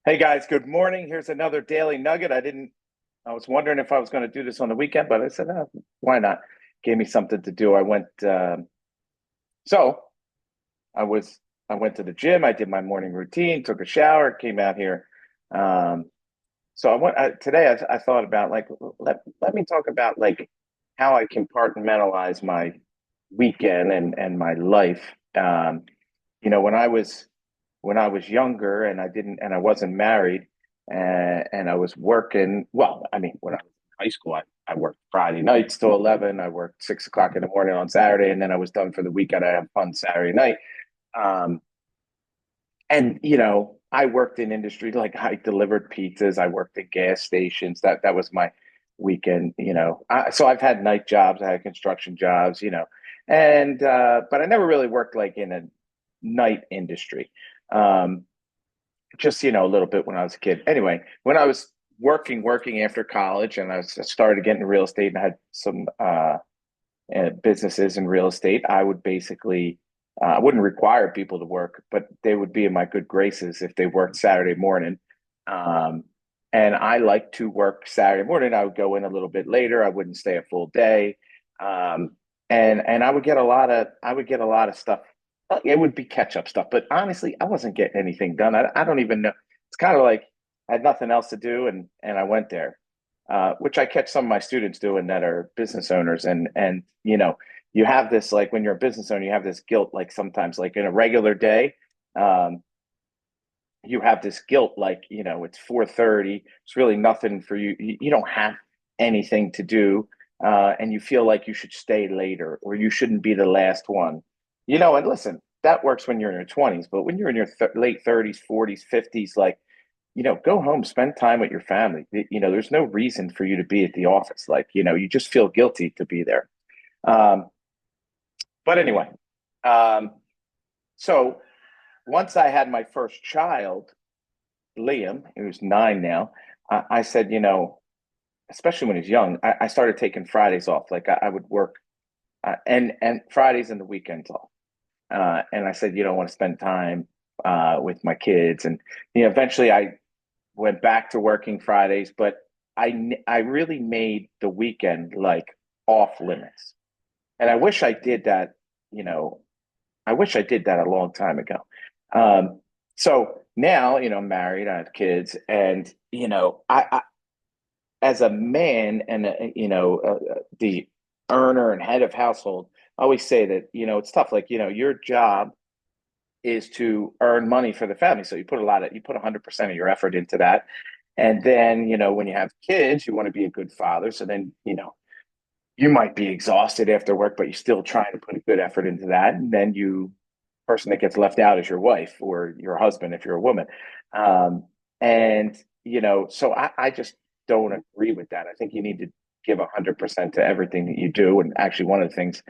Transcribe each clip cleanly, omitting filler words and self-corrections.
Hey guys, good morning. Here's another daily nugget. I was wondering if I was going to do this on the weekend, but I said, why not? Gave me something to do. So I was, I went to the gym. I did my morning routine, took a shower, came out here. Um, today. I thought about like, let me talk about like how I compartmentalize my weekend and my life. You know, when I was younger and I wasn't married and I was working. Well, I mean, when I was in high school, I worked Friday nights till 11. I worked 6 o'clock in the morning on Saturday, and then I was done for the weekend. I had fun Saturday night. Um, and you know, I worked in industry like I delivered pizzas. I worked at gas stations. That was my weekend. So I've had night jobs. I had construction jobs. And but I never really worked like in a night industry. Um, just a little bit when I was a kid. Anyway, when I was working after college, and I started getting real estate, and I had some businesses in real estate. I would basically I wouldn't require people to work, but they would be in my good graces if they worked Saturday morning. Um, and I like to work Saturday morning. I would go in a little bit later. I wouldn't stay a full day. Um, and I would get a lot of stuff. It would be catch up stuff, but honestly, I wasn't getting anything done. I don't even know. It's kind of like I had nothing else to do, and I went there, which I catch some of my students doing that are business owners, and you have this like when you're a business owner, you have this guilt like sometimes like in a regular day. Um, you have this guilt like it's 4:30, it's really nothing for you. You don't have anything to do, and you feel like you should stay later or you shouldn't be the last one. And listen, that works when you're in your 20s, but when you're in your late 30s, 40s, 50s, like go home, spend time with your family. There's no reason for you to be at the office. Like, you just feel guilty to be there. Um, but anyway, um, so once I had my first child, Liam, who's 9 now, I said, especially when he's young, I started taking Fridays off. Like I would work and Fridays and the weekends off. And I said, I want to spend time with my kids. And eventually I went back to working Fridays, but I really made the weekend like off limits. And I wish I did that, you know, I wish I did that a long time ago. So now, I'm married, I have kids, and I as a man and the earner and head of household, I always say that it's tough. Like your job is to earn money for the family, so you put 100% of your effort into that. And then when you have kids, you want to be a good father. So then you might be exhausted after work, but you're still trying to put a good effort into that. And then person that gets left out is your wife or your husband if you're a woman. Um, and so I just don't agree with that. I think you need to give 100% to everything that you do. And actually, one of the things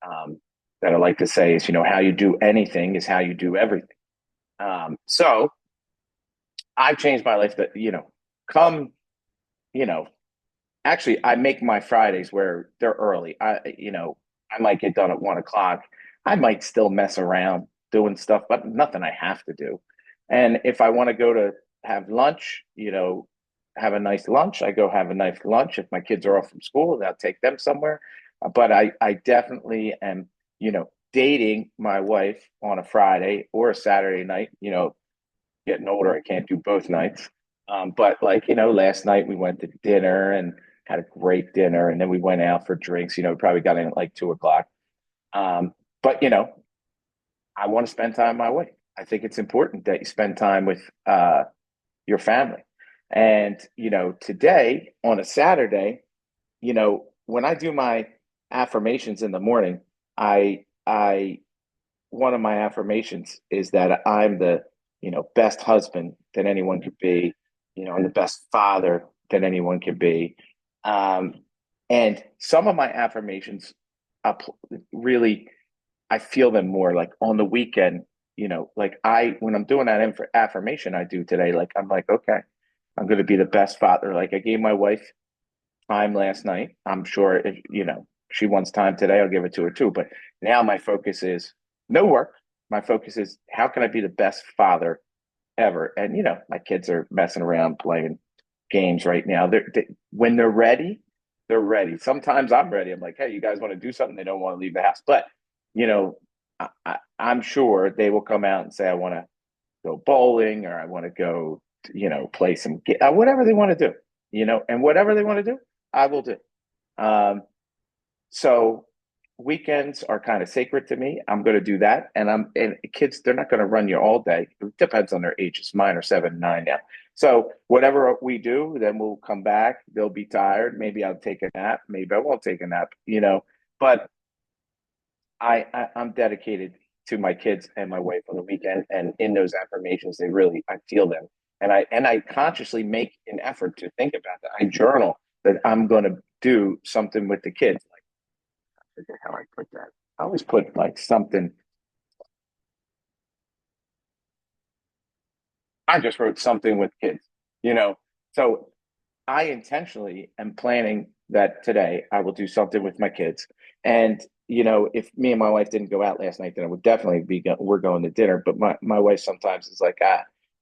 um, that I like to say is, how you do anything is how you do everything. So I've changed my life that, come, you know, actually, I make my Fridays where they're early. I might get done at 1 o'clock. I might still mess around doing stuff, but nothing I have to do. And if I want to go to have lunch, have a nice lunch, I go have a nice lunch. If my kids are off from school, I'll take them somewhere. But I definitely am, dating my wife on a Friday or a Saturday night. Getting older, I can't do both nights. But like, last night we went to dinner and had a great dinner, and then we went out for drinks. We probably got in at like 2 o'clock. But I want to spend time with my wife. I think it's important that you spend time with your family. And today on a Saturday, when I do my affirmations in the morning, I one of my affirmations is that I'm the best husband that anyone could be. I'm the best father that anyone could be. um, and some of my affirmations really, I feel them more like on the weekend. Like when I'm doing that affirmation I do today, like I'm like, okay, I'm going to be the best father. Like I gave my wife time last night. I'm sure if she wants time today, I'll give it to her too. But now my focus is no work. My focus is how can I be the best father ever. And my kids are messing around playing games right now. When they're ready, they're ready. Sometimes I'm ready. I'm like, hey, you guys want to do something? They don't want to leave the house, but you know, I'm sure they will come out and say, I want to go bowling or I want to go, play some whatever they want to do, and whatever they want to do, I will do. Um, so weekends are kind of sacred to me. I'm going to do that. And kids, they're not going to run you all day. It depends on their ages. Mine are 7 and 9 now. So whatever we do, then we'll come back. They'll be tired. Maybe I'll take a nap. Maybe I won't take a nap, but I'm dedicated to my kids and my wife on the weekend. And in those affirmations, I feel them. And I consciously make an effort to think about that. I journal that I'm going to do something with the kids. Forget how I put that. I always put like something. I just wrote something with kids, you know. So I intentionally am planning that today I will do something with my kids. And if me and my wife didn't go out last night, then it would definitely we're going to dinner. But my wife sometimes is like,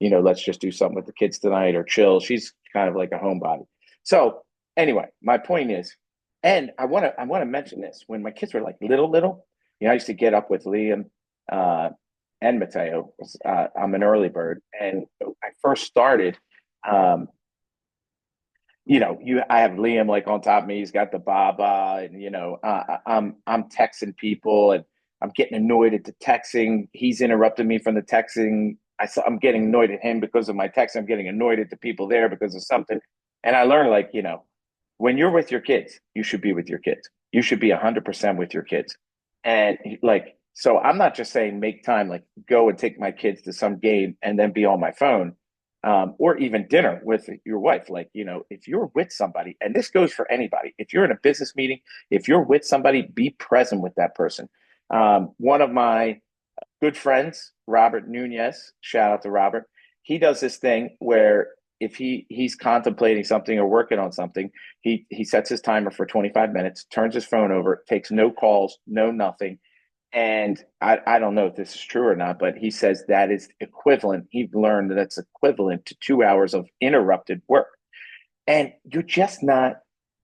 let's just do something with the kids tonight or chill. She's kind of like a homebody. So anyway, my point is, and I want to mention this. When my kids were like little, I used to get up with Liam and Mateo. I'm an early bird, and I first started. Um, I have Liam like on top of me. He's got the Baba, and I'm texting people, and I'm getting annoyed at the texting. He's interrupting me from the texting. I'm getting annoyed at him because of my text. I'm getting annoyed at the people there because of something. And I learned like when you're with your kids, you should be with your kids. You should be 100% with your kids. And like, so I'm not just saying make time, like go and take my kids to some game and then be on my phone, or even dinner with your wife. Like, if you're with somebody, and this goes for anybody, if you're in a business meeting, if you're with somebody, be present with that person. One of my good friends, Robert Nunez, shout out to Robert. He does this thing where if he's contemplating something or working on something, he sets his timer for 25 minutes, turns his phone over, takes no calls, no nothing. And I don't know if this is true or not, but he says that is equivalent. He learned that it's equivalent to 2 hours of interrupted work. And you're just not,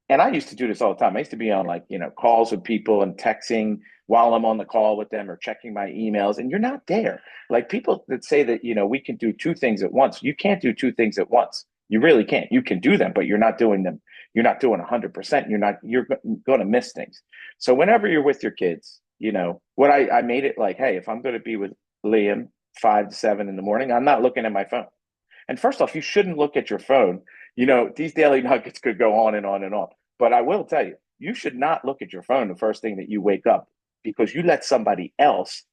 and I used to do this all the time. I used to be on like, calls with people and texting while I'm on the call with them or checking my emails, and you're not there. Like people that say that, we can do two things at once. You can't do two things at once. You really can't. You can do them, but you're not doing them. You're not doing 100%. You're going to miss things. So whenever you're with your kids, what I made it like, hey, if I'm going to be with Liam 5 to 7 in the morning, I'm not looking at my phone. And first off, you shouldn't look at your phone. These daily nuggets could go on and on and on. But I will tell you, you should not look at your phone the first thing that you wake up because you let somebody else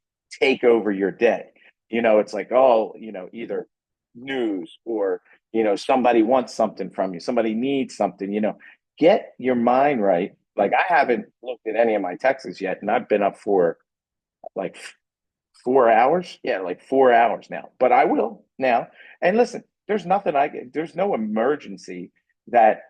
take over your day. It's like, oh, either news or, somebody wants something from you, somebody needs something, get your mind right. Like I haven't looked at any of my texts yet, and I've been up for like 4 hours. Yeah, like 4 hours now. But I will now. And listen, there's no emergency that,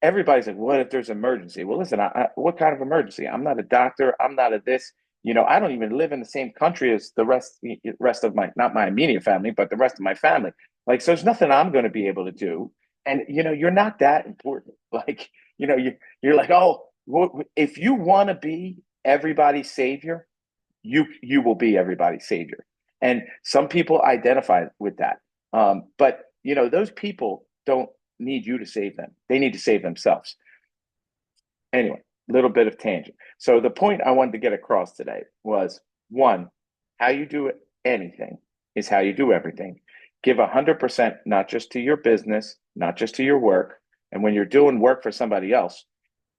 everybody's like, what if there's emergency? Well, listen, what kind of emergency? I'm not a doctor. I'm not a this. I don't even live in the same country as the rest of my, not my immediate family, but the rest of my family. Like, so there's nothing I'm going to be able to do. And, you're not that important. Like, you're like, oh, if you want to be everybody's savior, you will be everybody's savior. And some people identify with that. But those people don't need you to save them. They need to save themselves. Anyway, little bit of tangent. So the point I wanted to get across today was one, how you do anything is how you do everything. Give 100%, not just to your business, not just to your work. And when you're doing work for somebody else,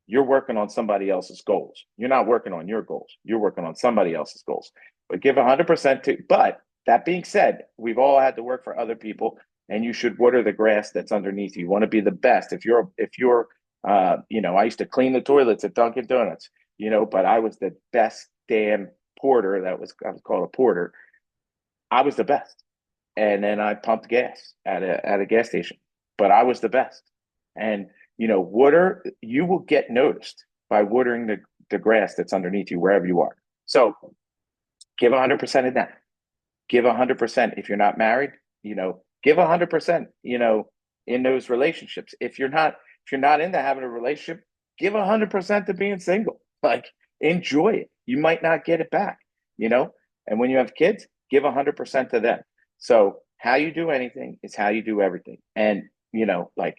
you're working on somebody else's goals. You're not working on your goals. You're working on somebody else's goals. But give 100% to, but that being said, we've all had to work for other people, and you should water the grass that's underneath you. You want to be the best. If you're I used to clean the toilets at Dunkin' Donuts, but I was the best damn porter. I was called a porter. I was the best. And then I pumped gas at a gas station, but I was the best. And water, you will get noticed by watering the grass that's underneath you wherever you are. So give 100% of that. give 100%. If you're not married, give 100%, in those relationships. If you're not into having a relationship, give 100% to being single. Like, enjoy it. You might not get it back, you know? And when you have kids, give 100% to them. So how you do anything is how you do everything. And, like,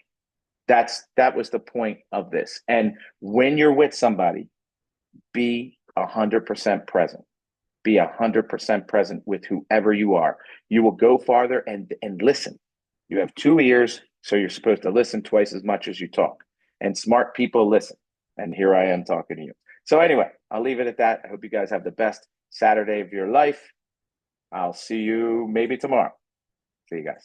that was the point of this. And when you're with somebody, be 100% present. Be 100% present with whoever you are. You will go farther, and listen. You have two ears, so you're supposed to listen twice as much as you talk. And smart people listen. And here I am talking to you. So anyway, I'll leave it at that. I hope you guys have the best Saturday of your life. I'll see you maybe tomorrow. See you guys.